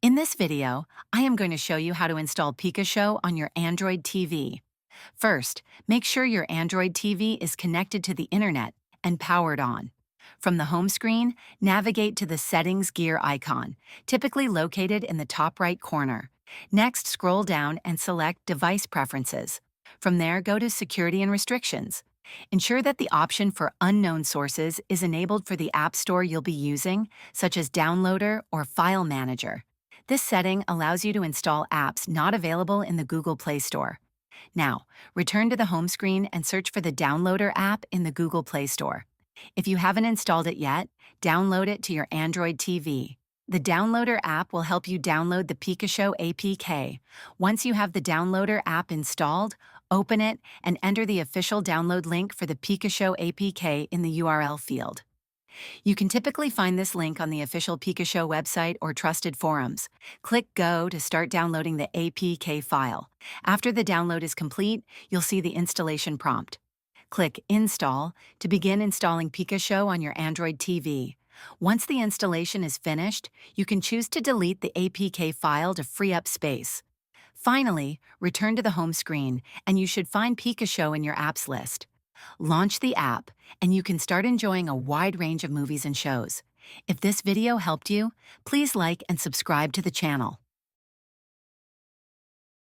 In this video, I am going to show you how to install Pikashow on your Android TV. First, make sure your Android TV is connected to the internet and powered on. From the home screen, navigate to the Settings gear icon, typically located in the top right corner. Next, scroll down and select Device Preferences. From there, go to Security and Restrictions. Ensure that the option for unknown sources is enabled for the app store you'll be using, such as Downloader or File Manager. This setting allows you to install apps not available in the Google Play Store. Now, return to the home screen and search for the Downloader app in the Google Play Store. If you haven't installed it yet, download it to your Android TV. The Downloader app will help you download the Pikashow APK. Once you have the Downloader app installed, open it and enter the official download link for the Pikashow APK in the URL field. You can typically find this link on the official Pikashow website or trusted forums. Click Go to start downloading the APK file. After the download is complete, you'll see the installation prompt. Click Install to begin installing Pikashow on your Android TV. Once the installation is finished, you can choose to delete the APK file to free up space. Finally, return to the home screen, and you should find Pikashow in your apps list. Launch the app, and you can start enjoying a wide range of movies and shows. If this video helped you, please like and subscribe to the channel.